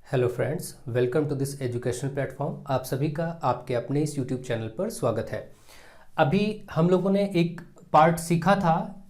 Hello friends, welcome to this educational platform. आप सभी का आपके अपने इस यूट्यूब चैनल पर स्वागत है। अभी हम लोगों ने एक पार्ट सीखा था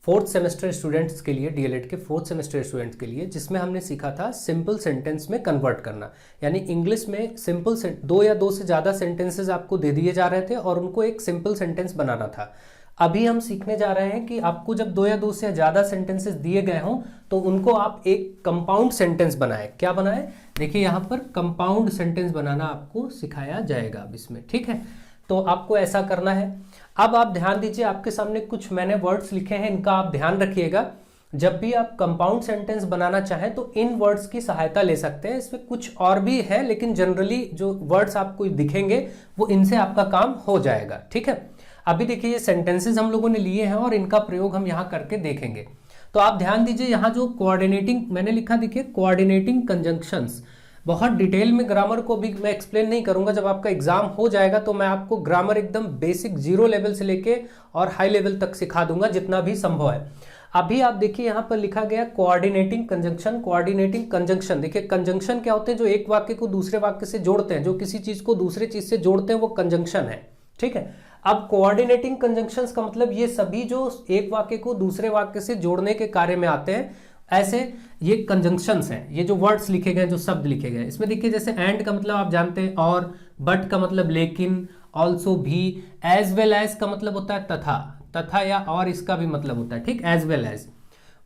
फोर्थ सेमेस्टर स्टूडेंट्स के लिए, डीएलएड के फोर्थ सेमेस्टर स्टूडेंट्स के लिए, जिसमें हमने सीखा था सिंपल सेंटेंस में कन्वर्ट करना। यानी इंग्लिश में सिंपल दो या दो से ज़्यादा सेंटेंसेज आपको दे दिए जा रहे थे और उनको एक सिंपल सेंटेंस बनाना था। अभी हम सीखने जा रहे हैं कि आपको जब दो या दो से ज़्यादा सेंटेंसेस दिए गए हों तो उनको आप एक कंपाउंड सेंटेंस बनाएं। क्या बनाएं? देखिए यहाँ पर कंपाउंड सेंटेंस बनाना आपको सिखाया जाएगा अब इसमें, ठीक है। तो आपको ऐसा करना है। अब आप ध्यान दीजिए, आपके सामने कुछ मैंने वर्ड्स लिखे हैं, इनका आप ध्यान रखिएगा। जब भी आप कंपाउंड सेंटेंस बनाना चाहें तो इन वर्ड्स की सहायता ले सकते हैं। इसमें कुछ और भी है, लेकिन जनरली जो वर्ड्स आपको दिखेंगे वो इनसे आपका काम हो जाएगा, ठीक है। अभी देखिए ये सेंटेंसेस हम लोगों ने लिए हैं और इनका प्रयोग हम यहाँ करके देखेंगे। तो आप ध्यान दीजिए, यहाँ जो कोऑर्डिनेटिंग मैंने लिखा, देखिए कोऑर्डिनेटिंग कंजंक्शंस। बहुत डिटेल में ग्रामर को भी मैं एक्सप्लेन नहीं करूंगा। जब आपका एग्जाम हो जाएगा तो मैं आपको ग्रामर एकदम बेसिक 0 लेवल से लेके और हाई लेवल तक सिखा दूंगा जितना भी संभव है। अभी आप देखिए यहाँ पर लिखा गया कोऑर्डिनेटिंग कंजंक्शन। कोऑर्डिनेटिंग कंजंक्शन, देखिए कंजंक्शन क्या होते हैं? जो एक वाक्य को दूसरे वाक्य से जोड़ते हैं, जो किसी चीज को दूसरे चीज से जोड़ते हैं, वो कंजंक्शन है, ठीक है। अब कोऑर्डिनेटिंग कंजंक्शंस का मतलब ये सभी जो एक वाक्य को दूसरे वाक्य से जोड़ने के कार्य में आते हैं, ऐसे ये कंजंक्शंस हैं। ये जो वर्ड्स लिखे गए, जो शब्द लिखे गए, इसमें देखिए जैसे एंड का मतलब आप जानते हैं, और बट का मतलब लेकिन, ऑल्सो भी, एज वेल एज का मतलब होता है तथा, तथा या और इसका भी मतलब होता है, ठीक, as well as.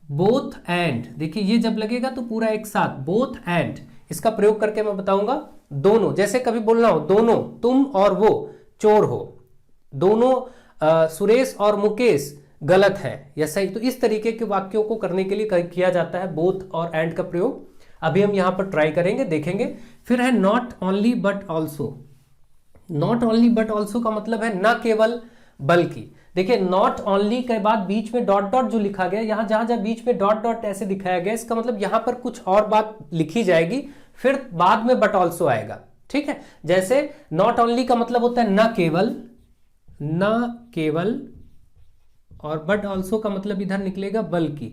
Both and, देखिए ये जब लगेगा तो पूरा एक साथ, बोथ एंड, इसका प्रयोग करके मैं बताऊंगा। दोनों, जैसे कभी बोलना हो दोनों, तुम और वो चोर हो, दोनों सुरेश और मुकेश गलत है या सही, तो इस तरीके के वाक्यों को करने के लिए किया जाता है बोथ और एंड का प्रयोग। अभी हम यहां पर ट्राई करेंगे, देखेंगे। फिर है not only but also. Not only but also का मतलब है न केवल बल्कि। देखिए नॉट ओनली के बाद बीच में डॉट डॉट जो लिखा गया, यहां जहां जहां बीच में डॉट डॉट ऐसे दिखाया गया, इसका मतलब यहां पर कुछ और बात लिखी जाएगी, फिर बाद में बट ऑल्सो आएगा, ठीक है। जैसे नॉट ओनली का मतलब होता है न केवल, न केवल, और बट ऑल्सो का मतलब इधर निकलेगा बल्कि,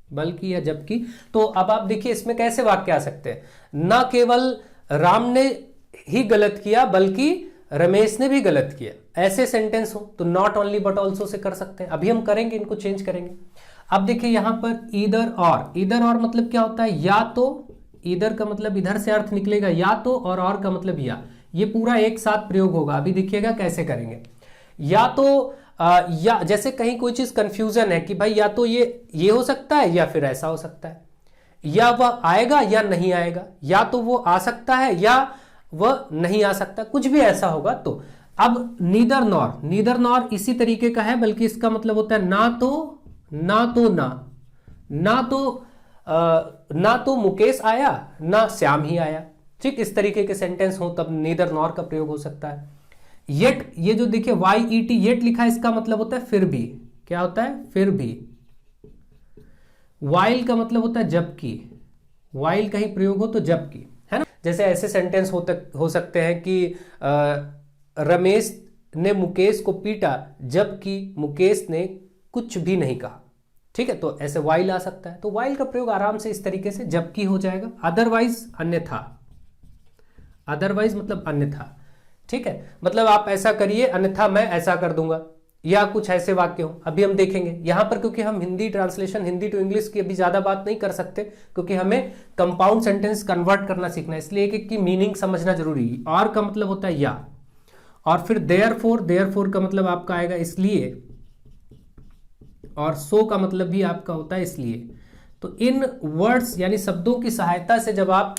बल्कि या जबकि। तो अब आप देखिए इसमें कैसे वाक्य आ सकते हैं। न केवल राम ने ही गलत किया बल्कि रमेश ने भी गलत किया, ऐसे सेंटेंस हो तो not only but also say कर सकते हैं। अभी हम करेंगे, इनको चेंज करेंगे। अब देखिए यहां पर ईदर और, ईदर और मतलब क्या होता है? या तो, ईदर का मतलब इधर से अर्थ निकलेगा या तो, और का मतलब या, ये पूरा एक साथ प्रयोग होगा। अभी देखिएगा कैसे करेंगे। या तो या, जैसे कहीं कोई चीज कंफ्यूजन है कि भाई या तो ये हो सकता है या फिर ऐसा हो सकता है, या वह आएगा या नहीं आएगा, या तो वो आ सकता है या वह नहीं आ सकता, कुछ भी ऐसा होगा तो। अब नीदर नॉर, नीदर नॉर इसी तरीके का है, बल्कि इसका मतलब होता है ना तो, ना तो ना, ना तो मुकेश आया ना श्याम ही आया, ठीक। इस तरीके के सेंटेंस हो तब नीदर नॉर का प्रयोग हो सकता है। येट, ये जो देखिए YET येट लिखा है, इसका मतलब होता है फिर भी। क्या होता है? फिर भी। वाइल का मतलब होता है जबकि, वाइल का ही प्रयोग हो तो जबकि, है ना। जैसे ऐसे सेंटेंस हो सकते हैं कि रमेश ने मुकेश को पीटा जबकि मुकेश ने कुछ भी नहीं कहा, ठीक है। तो ऐसे वाइल आ सकता है। तो वाइल का प्रयोग आराम से इस तरीके से जबकि हो जाएगा। अदरवाइज, अन्यथा, अदरवाइज मतलब अन्यथा, ठीक है। मतलब आप ऐसा करिए अन्यथा मैं ऐसा कर दूंगा, या कुछ ऐसे वाक्य हो। अभी हम देखेंगे यहां पर, क्योंकि हम Hindi translation, Hindi to English की अभी ज्यादा बात नहीं कर सकते, क्योंकि हमें कंपाउंड सेंटेंस कन्वर्ट करना सीखना है, इसलिए एक की मीनिंग समझना जरूरी है। और का मतलब होता है या, और फिर देयरफॉर, देयरफॉर का मतलब आपका आएगा इसलिए, और सो का मतलब भी आपका होता है इसलिए। तो इन वर्ड्स यानी शब्दों की सहायता से जब आप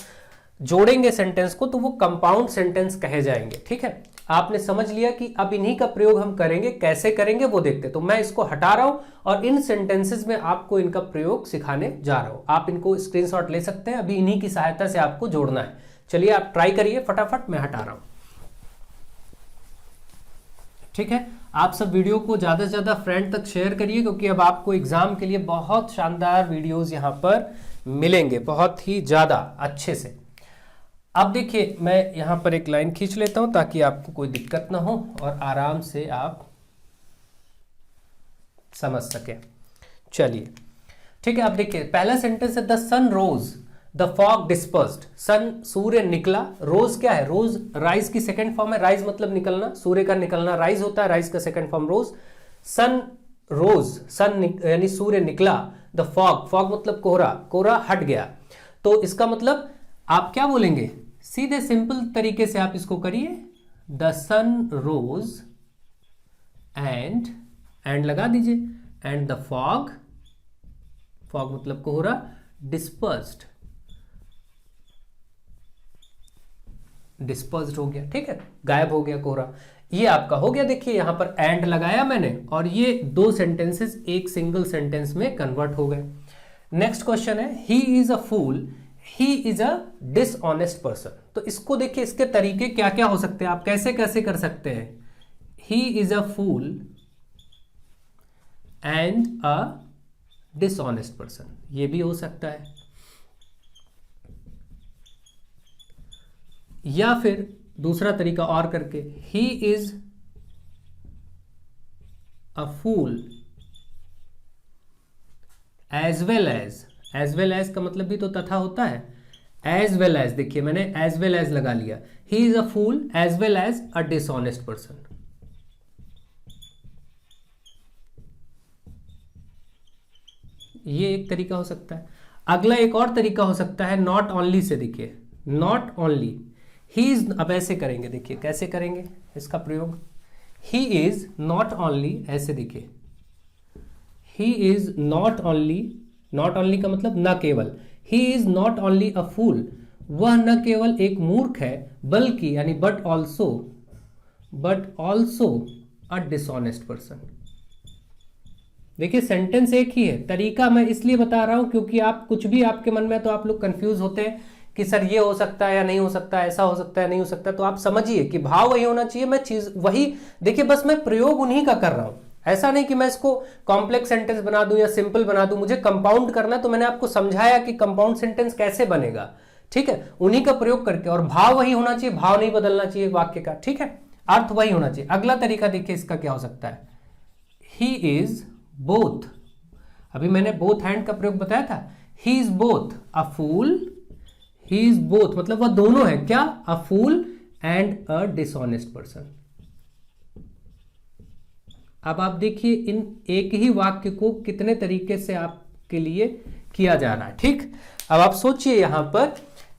जोड़ेंगे सेंटेंस को तो वो कंपाउंड सेंटेंस कहे जाएंगे, ठीक है। आपने समझ लिया कि अब इन्हीं का प्रयोग हम करेंगे, कैसे करेंगे वो देखते। तो मैं इसको हटा रहा हूं और इन सेंटेंसेस में आपको इनका प्रयोग सिखाने जा रहा हूं। आप इनको स्क्रीनशॉट ले सकते हैं, अभी इन्हीं की सहायता से आपको जोड़ना है। चलिए आप ट्राई करिए फटाफट, मैं हटा रहा हूं, ठीक है। आप सब वीडियो को ज्यादा से ज्यादा फ्रेंड तक शेयर करिए, क्योंकि अब आपको एग्जाम के लिए बहुत शानदार वीडियोस यहां पर मिलेंगे, बहुत ही ज्यादा अच्छे से। अब देखिए मैं यहां पर एक लाइन खींच लेता हूं ताकि आपको कोई दिक्कत ना हो और आराम से आप समझ सके। चलिए ठीक है। अब देखिए पहला सेंटेंस है the sun rose, the fog dispersed, sun सूर्य निकला, रोज क्या है, रोज राइज की सेकंड फॉर्म है, राइज मतलब निकलना, सूर्य का निकलना राइज होता है, राइज का सेकंड फॉर्म रोज, सन रोज, सन यानी सूर्य निकला, द फॉग, फॉग मतलब कोहरा, कोहरा हट गया। तो इसका मतलब आप क्या बोलेंगे, सीधे सिंपल तरीके से आप इसको करिए, द सन रोज एंड लगा दीजिए, एंड द फॉग, फॉग मतलब कोहरा, डिस्पर्स्ड, डिस्पर्स्ड हो गया, ठीक है, गायब हो गया कोहरा। ये आपका हो गया, देखिए यहां पर एंड लगाया मैंने और ये दो सेंटेंसेस एक सिंगल सेंटेंस में कन्वर्ट हो गए। नेक्स्ट क्वेश्चन है, he is a fool, he is a dishonest person. तो इसको देखिए, इसके तरीके क्या क्या हो सकते हैं, आप कैसे कैसे कर सकते हैं, he is a fool and a dishonest person, ये भी हो सकता है। या फिर दूसरा तरीका और करके, he is a fool as well as का मतलब भी तो तथा होता है, एज वेल एज, देखिए मैंने एज वेल एज लगा लिया, he is a fool as well as a dishonest person. ये एक तरीका हो सकता है। अगला एक और तरीका हो सकता है नॉट ओनली से, देखिए नॉट ओनली, ही इज, अब ऐसे करेंगे, देखिए कैसे करेंगे इसका प्रयोग, ही इज नॉट ओनली, ऐसे देखिए, he is not only, not only का मतलब न केवल, he is not only a fool, वह न केवल एक मूर्ख है बल्कि यानी but also a dishonest person. देखिए सेंटेंस एक ही है, तरीका मैं इसलिए बता रहा हूं क्योंकि आप कुछ भी आपके मन में तो आप लोग कंफ्यूज होते हैं कि सर ये हो सकता है या नहीं हो सकता, ऐसा हो सकता है नहीं हो सकता। तो आप समझिए कि भाव वही होना चाहिए, मैं चीज वही, देखिए बस मैं प्रयोग उन्हीं का कर रहा हूं, ऐसा नहीं कि मैं इसको कॉम्प्लेक्स सेंटेंस बना दूं या सिंपल बना दूं, मुझे कंपाउंड करना है। तो मैंने आपको समझाया कि कंपाउंड सेंटेंस कैसे बनेगा, ठीक है, उन्हीं का प्रयोग करके, और भाव वही होना चाहिए, भाव नहीं बदलना चाहिए वाक्य का, ठीक है, अर्थ वही होना चाहिए। अगला तरीका देखिए इसका क्या हो सकता है, ही इज बोथ, अभी मैंने बोथ हैंड का प्रयोग बताया था, he is both a fool, he is both मतलब वह दोनों है क्या, a fool and a dishonest person. अब आप देखिए इन एक ही वाक्य को कितने तरीके से आपके लिए किया जा रहा है, ठीक। अब आप सोचिए यहां पर,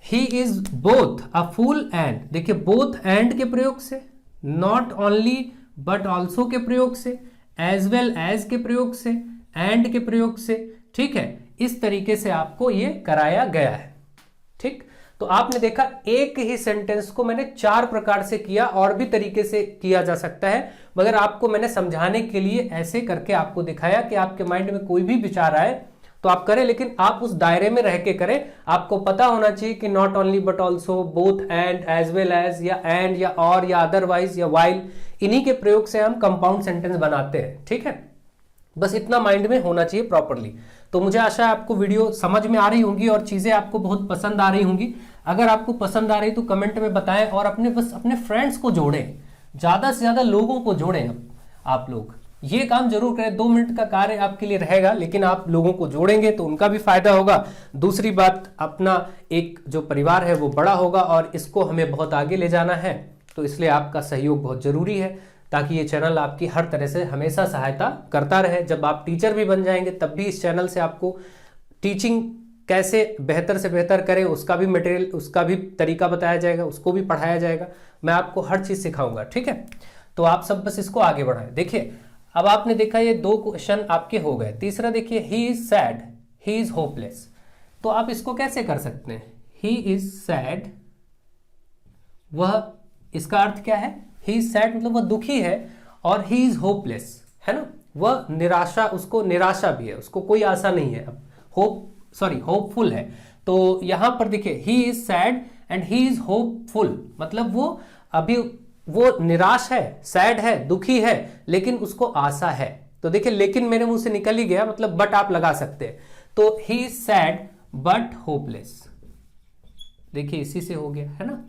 he is both a fool and, देखिए बोथ एंड के प्रयोग से, नॉट ओनली बट ऑल्सो के प्रयोग से, एज वेल एज के प्रयोग से, एंड के प्रयोग से, ठीक है, इस तरीके से आपको ये कराया गया है, ठीक। तो आपने देखा एक ही सेंटेंस को मैंने 4 प्रकार से किया, और भी तरीके से किया जा सकता है, मगर आपको मैंने समझाने के लिए ऐसे करके आपको दिखाया कि आपके माइंड में कोई भी विचार आए तो आप करें, लेकिन आप उस दायरे में रह के करें। आपको पता होना चाहिए कि not only but also, both and, as well as, या एंड, या और, या अदरवाइज, या वाइल, इन्हीं के प्रयोग से हम कंपाउंड सेंटेंस बनाते हैं, ठीक है। बस इतना माइंड में होना चाहिए प्रॉपरली। तो मुझे आशा है आपको वीडियो समझ में आ रही होंगी और चीजें आपको बहुत पसंद आ रही होंगी। अगर आपको पसंद आ रही तो कमेंट में बताएं, और अपने फ्रेंड्स को जोड़ें, ज्यादा से ज्यादा लोगों को जोड़ें। आप लोग ये काम जरूर करें, 2 मिनट का कार्य आपके लिए रहेगा, लेकिन आप लोगों को जोड़ेंगे तो उनका भी फायदा होगा। दूसरी बात, अपना एक जो परिवार है वो बड़ा होगा और इसको हमें बहुत आगे ले जाना है, तो इसलिए आपका सहयोग बहुत जरूरी है, ताकि ये चैनल आपकी हर तरह से हमेशा सहायता करता रहे। जब आप टीचर भी बन जाएंगे तब भी इस चैनल से आपको टीचिंग कैसे बेहतर से बेहतर करें उसका भी मटेरियल, उसका भी तरीका बताया जाएगा, उसको भी पढ़ाया जाएगा, मैं आपको हर चीज सिखाऊंगा, ठीक है। तो आप सब बस इसको आगे बढ़ाएं। देखिए अब आपने देखा ये 2 क्वेश्चन आपके हो गए। तीसरा देखिए, he is sad, he is hopeless. तो आप इसको कैसे कर सकते हैं, ही इज सैड, वह, इसका अर्थ क्या है, ही इज सैड मतलब वह दुखी है, और ही इज होपलेस है ना, वह निराशा, उसको निराशा भी है, उसको कोई आशा नहीं है, होपफुल है। तो यहां पर देखिए, he is sad and he is hopeful, मतलब वो अभी वो निराश है, सैड है, दुखी है, लेकिन उसको आशा है। तो देखिए लेकिन मेरे मुंह से निकल ही गया, मतलब बट आप लगा सकते हैं। तो he is sad but hopeless, देखिए इसी से हो गया है ना।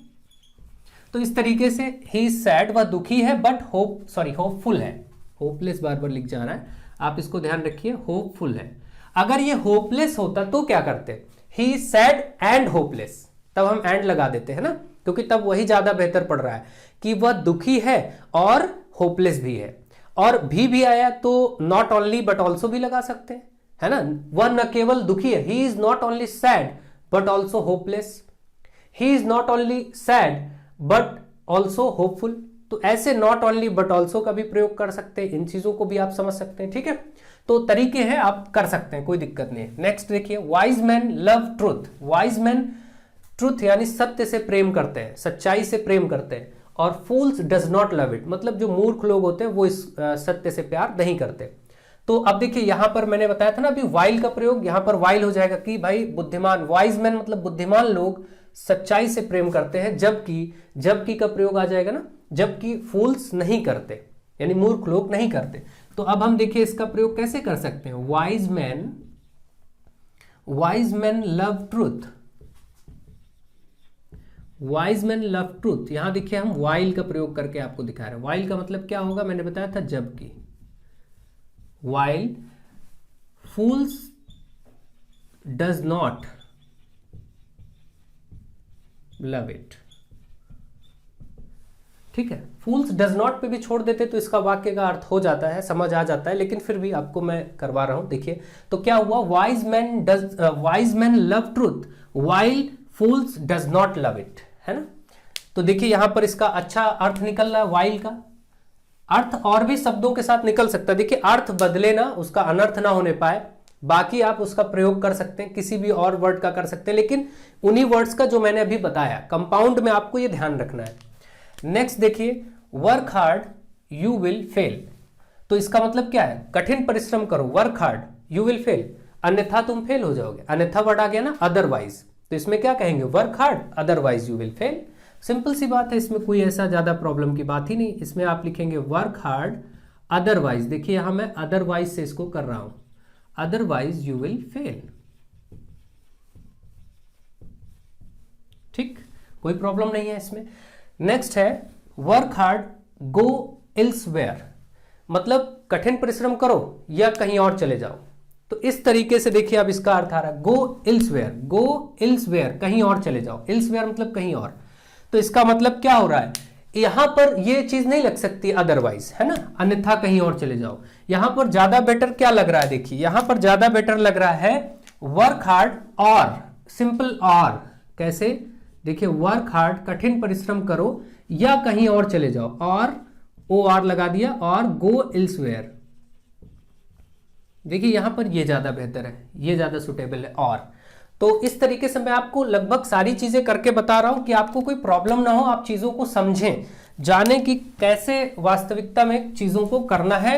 तो इस तरीके से ही इज सैड, वह दुखी है, बट होपफुल है, होपलेस बार बार लिख जा रहा है, आप इसको ध्यान रखिए, होपफुल है। अगर ये होपलेस होता तो क्या करते, he is sad and hopeless, तब हम एंड लगा देते हैं ना, क्योंकि तब वही ज्यादा बेहतर पड़ रहा है कि वह दुखी है और होपलेस भी है। और भी आया तो नॉट ओनली बट ऑल्सो भी लगा सकते हैं, है ना। वह न केवल दुखी है, he is not only sad but also hopeless, he is not only sad but also hopeful. तो ऐसे नॉट ओनली बट ऑल्सो का भी प्रयोग कर सकते हैं, इन चीजों को भी आप समझ सकते हैं, ठीक है। तो तरीके हैं, आप कर सकते हैं, कोई दिक्कत नहीं है। नेक्स्ट देखिए, wise man love truth. Wise man truth यानी सत्य से प्रेम करते हैं, सच्चाई से प्रेम करते हैं। और फूल्स डज नॉट लव इट, मतलब जो मूर्ख लोग होते हैं वो इस सत्य से प्यार नहीं करते। तो अब देखिए यहां पर मैंने बताया था ना अभी वाइल का प्रयोग, यहां पर वाइल हो जाएगा कि भाई बुद्धिमान, वाइज मैन मतलब बुद्धिमान लोग सच्चाई से प्रेम करते हैं, जबकि का प्रयोग आ जाएगा ना, जबकि फूल्स नहीं करते, यानी मूर्ख लोग नहीं करते। तो अब हम देखिए इसका प्रयोग कैसे कर सकते हैं। Wise man love truth, wise man love truth. यहां देखिए हम वाइल का प्रयोग करके आपको दिखा रहे हैं। वाइल का मतलब क्या होगा, मैंने बताया था जबकि। While fools does not love it, ठीक है। फूल्स डज नॉट पे भी छोड़ देते तो इसका वाक्य का अर्थ हो जाता है, समझ आ जाता है, लेकिन फिर भी आपको मैं करवा रहा हूं। देखिए तो क्या हुआ, wise man love truth while fools does not love it, है ना। तो देखिए यहां पर इसका अच्छा अर्थ निकल रहा है। वाइल का अर्थ और भी शब्दों के साथ निकल सकता है, देखिए अर्थ बदले ना, उसका अनर्थ ना होने पाए, बाकी आप उसका प्रयोग कर सकते हैं, किसी भी और वर्ड का कर सकते हैं, लेकिन उन्हीं वर्ड्स का जो मैंने अभी बताया कंपाउंड में आपको ये ध्यान रखना है। नेक्स्ट देखिए, work hard you will fail. तो इसका मतलब क्या है, कठिन परिश्रम करो, work hard you will fail, अन्यथा तुम फेल हो जाओगे। अन्यथा वर्ड आ गया ना, अदरवाइज, तो इसमें क्या कहेंगे, work hard otherwise you will fail. Simple सी बात है, इसमें कोई ऐसा ज्यादा प्रॉब्लम की बात ही नहीं। इसमें आप लिखेंगे वर्क हार्ड अदरवाइज, देखिए यहां मैं अदरवाइज से इसको कर रहा हूं, अदरवाइज यू विल फेल, ठीक, कोई प्रॉब्लम नहीं है इसमें। नेक्स्ट है वर्क हार्ड गो एल्सवेयर, मतलब कठिन परिश्रम करो या कहीं और चले जाओ। तो इस तरीके से देखिए अब इसका अर्थ आ रहा है गो एल्सवेयर, कहीं और चले जाओ। एल्सवेयर मतलब कहीं और, तो इसका मतलब क्या हो रहा है, यहां पर ये चीज नहीं लग सकती अदरवाइज, है ना, अन्यथा कहीं और चले जाओ। यहां पर ज्यादा बेटर क्या लग रहा है, देखिए यहां पर ज्यादा बेटर लग रहा है वर्क हार्ड और, सिंपल और, कैसे, देखिए वर्क हार्ड कठिन परिश्रम करो या कहीं और चले जाओ, और ओ आर लगा दिया, और गो एल्सवेयर। देखिए यहां पर ये ज्यादा बेहतर है, ये ज्यादा सुटेबल है। और तो इस तरीके से मैं आपको लगभग सारी चीजें करके बता रहा हूं कि आपको कोई प्रॉब्लम ना हो, आप चीजों को समझें, जाने कि कैसे वास्तविकता में चीजों को करना है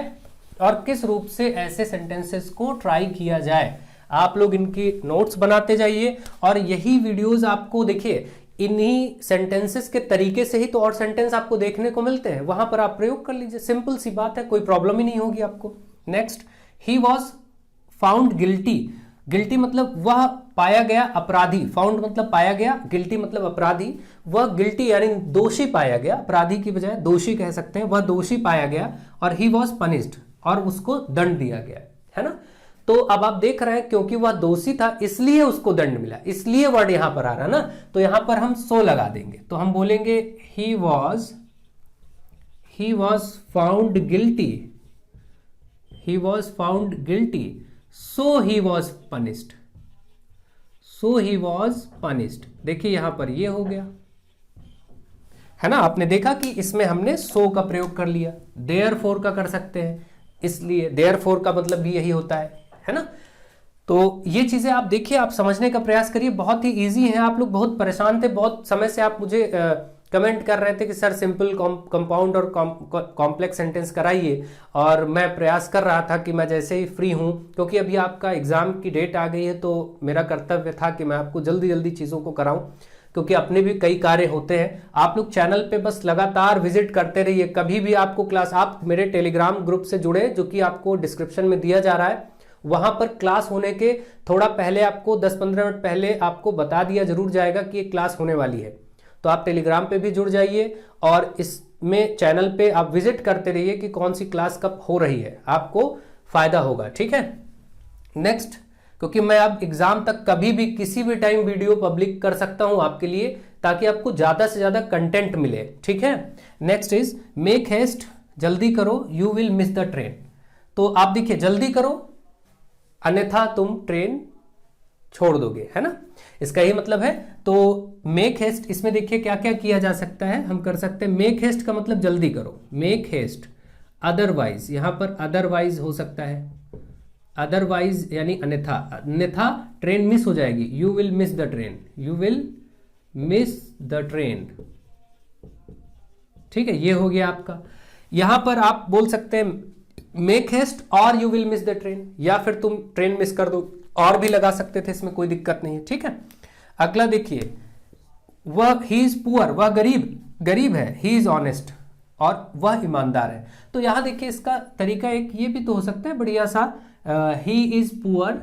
और किस रूप से ऐसे सेंटेंसेस को ट्राई किया जाए। आप लोग इनकी नोट्स बनाते जाइए, और यही वीडियोस आपको देखिए इन्हीं सेंटेंसेस के तरीके से ही तो और सेंटेंस आपको देखने को मिलते हैं, वहां पर आप प्रयोग कर लीजिए, सिंपल सी बात है, कोई प्रॉब्लम ही नहीं होगी आपको। Next, he was found guilty. Guilty मतलब वह पाया गया अपराधी, फाउंड मतलब पाया गया, गिल्टी मतलब अपराधी। वह गिल्टी यानी दोषी पाया गया, अपराधी की बजाय दोषी कह सकते हैं, वह दोषी पाया गया। और ही वॉज पनिश्ड, और उसको दंड दिया गया, है ना। तो अब आप देख रहे हैं क्योंकि वह दोषी था इसलिए उसको दंड मिला, इसलिए वर्ड यहां पर आ रहा है ना, तो यहां पर हम सो लगा देंगे, तो हम बोलेंगे he was found guilty, he was found guilty, so he was punished, देखिए यहां पर ये हो गया, है ना। आपने देखा कि इसमें हमने so का प्रयोग कर लिया, therefore का कर सकते हैं, इसलिए therefore का मतलब भी यही होता है ना। तो ये चीजें आप देखिए, आप समझने का प्रयास करिए, बहुत ही इजी है। आप लोग बहुत परेशान थे, बहुत समय से आप मुझे कमेंट कर रहे थे कि सर सिंपल कंपाउंड और कॉम्प्लेक्स सेंटेंस कराइए, और मैं प्रयास कर रहा था कि मैं जैसे ही फ्री हूं, क्योंकि अभी आपका एग्जाम की डेट आ गई है, तो मेरा कर्तव्य था कि मैं आपको जल्दी जल्दी चीज़ों को कराऊं, क्योंकि अपने भी कई कार्य होते हैं। आप लोग चैनल पे बस लगातार विजिट करते रहिए, कभी भी आपको क्लास, आप मेरे टेलीग्राम ग्रुप से जुड़े जो कि आपको डिस्क्रिप्शन में दिया जा रहा है, वहां पर क्लास होने के थोड़ा पहले आपको 10-15 मिनट पहले आपको बता दिया जरूर जाएगा कि ये क्लास होने वाली है। तो आप टेलीग्राम पे भी जुड़ जाइए, और इसमें चैनल पे आप विजिट करते रहिए कि कौन सी क्लास कब हो रही है, आपको फायदा होगा, ठीक है। नेक्स्ट, क्योंकि मैं अब एग्जाम तक कभी भी किसी भी टाइम वीडियो पब्लिक कर सकता हूं आपके लिए, ताकि आपको ज्यादा से ज्यादा कंटेंट मिले, ठीक है। नेक्स्ट इज मेक हेस्ट, जल्दी करो, you will miss the train. तो आप देखिए जल्दी करो, अन्यथा तुम ट्रेन छोड़ दोगे, है ना, इसका ही मतलब है। तो मेक हेस्ट, इसमें देखिए क्या क्या किया जा सकता है, हम कर सकते हैं मेक हेस्ट का मतलब जल्दी करो, मेक हेस्ट, अदरवाइज, यहां पर अदरवाइज हो सकता है, अदरवाइज यानी अन्यथा, अन्यथा ट्रेन मिस हो जाएगी, you will miss the train, you will miss the train, ठीक है, ये हो गया आपका। यहां पर आप बोल सकते हैं मेक हेस्ट और you will miss the train, या फिर तुम ट्रेन मिस कर दो, और भी लगा सकते थे, इसमें कोई दिक्कत नहीं है, ठीक है। अगला देखिए, वह ही इज पुअर, वह गरीब है, ही इज ऑनेस्ट, और वह ईमानदार है। तो यहां देखिए इसका तरीका एक ये भी तो हो सकता है बढ़िया सा, ही इज पुअर,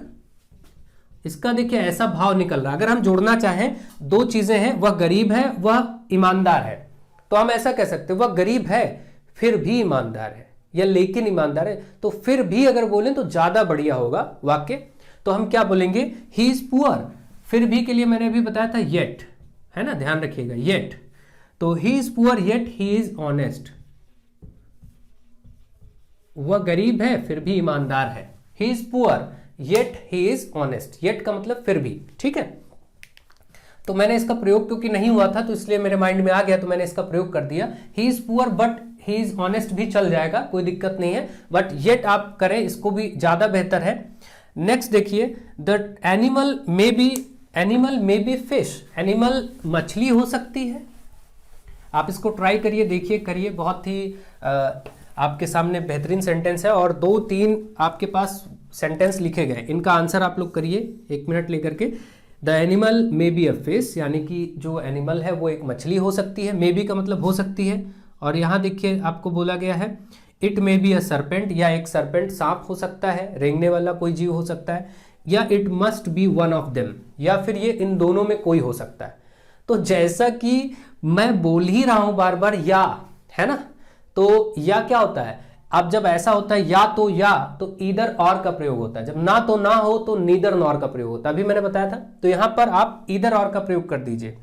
इसका देखिए ऐसा भाव निकल रहा है। अगर हम जोड़ना चाहें, दो चीजें हैं, वह गरीब है, वह ईमानदार है, तो हम ऐसा कह सकते हैं वह गरीब है फिर भी ईमानदार है, या लेकिन ईमानदार है। तो फिर भी अगर बोलें तो ज्यादा बढ़िया होगा वाक्य। तो हम क्या बोलेंगे, ही इज पुअर, फिर भी के लिए मैंने अभी बताया था येट, है ना, ध्यान रखिएगा येट। तो he is poor yet he is honest, वह गरीब है फिर भी ईमानदार है, he is poor yet he is honest, yet का मतलब फिर भी, ठीक है। तो मैंने इसका प्रयोग क्योंकि नहीं हुआ था तो इसलिए मेरे माइंड में आ गया, तो मैंने इसका प्रयोग कर दिया। He is poor but he is honest भी चल जाएगा, कोई दिक्कत नहीं है, बट येट आप करें, इसको भी ज्यादा बेहतर है। नेक्स्ट देखिए, the animal may be fish, animal मछली हो सकती है। आप इसको ट्राई करिए, देखिए, करिए, बहुत ही आपके सामने बेहतरीन सेंटेंस है, और 2-3 आपके पास सेंटेंस लिखे गए, इनका आंसर आप लोग करिए 1 मिनट लेकर के। The animal may be a fish, यानी कि जो एनिमल है वो एक मछली हो सकती है, मे बी का मतलब हो सकती है। और यहाँ देखिए आपको बोला गया है it may be a serpent, या एक सरपेंट सांप हो सकता है, रेंगने वाला कोई जीव हो सकता है, या it must be one of them, या फिर ये इन दोनों में कोई हो सकता है। तो जैसा कि मैं बोल ही रहा हूं बार बार या, है ना, तो या क्या होता है, अब जब ऐसा होता है या तो ईदर और का प्रयोग होता है, जब ना तो ना हो तो नीदर नॉर का प्रयोग होता है, अभी मैंने बताया था। तो यहां पर आप ईदर और का प्रयोग कर दीजिए।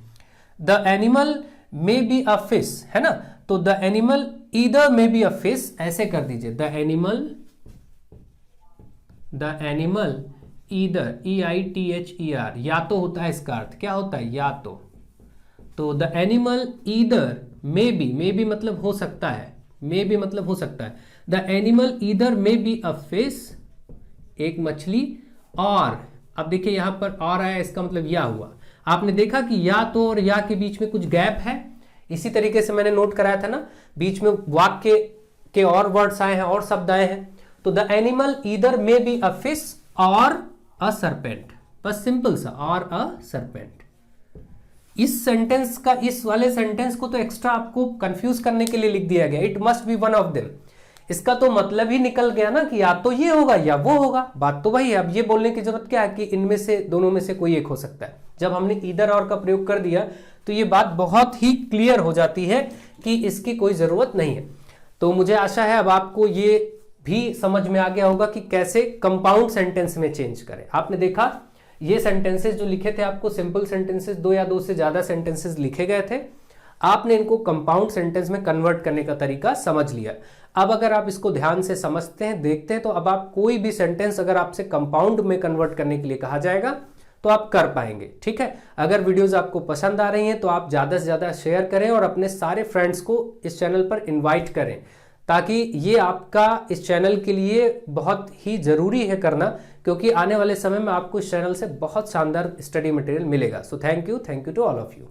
The animal may be a fish, है ना, तो the animal either may be a fish, ऐसे कर दीजिए, द एनिमल ईदर, EITHER, या तो होता है, इसका अर्थ क्या होता है, या तो the animal either may be मतलब हो सकता है, मे बी मतलब हो सकता है, the animal either may be a fish, एक मछली, और अब देखिए यहां पर और आया, इसका मतलब या हुआ। आपने देखा कि या तो और या के बीच में कुछ गैप है, इसी तरीके से मैंने नोट कराया था ना, बीच में वाक्य के और वर्ड्स आए हैं और शब्द आए हैं। तो the animal either may be a fish और अ सरपेंट, बस सिंपल सा, और अ सरपेंट। इस सेंटेंस का, इस वाले सेंटेंस को तो एक्स्ट्रा आपको कंफ्यूज करने के लिए लिख दिया गया, it must be one of them. इसका तो मतलब ही निकल गया ना कि या तो ये होगा या वो होगा, बात तो वही है। अब ये बोलने की जरूरत क्या है कि इनमें से, दोनों में से कोई एक हो सकता है। जब हमने ईदर और का प्रयोग कर दिया तो ये बात बहुत ही क्लियर हो जाती है कि इसकी कोई जरूरत नहीं है। तो मुझे आशा है अब आपको ये भी समझ में आ गया होगा कि कैसे कंपाउंड सेंटेंस में चेंज करें। आपने देखा ये सेंटेंसेस जो लिखे थे आपको, सिंपल सेंटेंसेस, 2 या 2 से ज्यादा सेंटेंसेस लिखे गए थे, आपने इनको कंपाउंड सेंटेंस में कन्वर्ट करने का तरीका समझ लिया। अब अगर आप इसको ध्यान से समझते हैं, देखते हैं, तो अब आप कोई भी सेंटेंस अगर आपसे कंपाउंड में कन्वर्ट करने के लिए कहा जाएगा तो आप कर पाएंगे, ठीक है। अगर वीडियोस आपको पसंद आ रही हैं तो आप ज्यादा से ज्यादा शेयर करें और अपने सारे फ्रेंड्स को इस चैनल पर इन्वाइट करें, ताकि ये आपका इस चैनल के लिए बहुत ही जरूरी है करना, क्योंकि आने वाले समय में आपको इस चैनल से बहुत शानदार स्टडी मटेरियल मिलेगा। So thank you to all of you.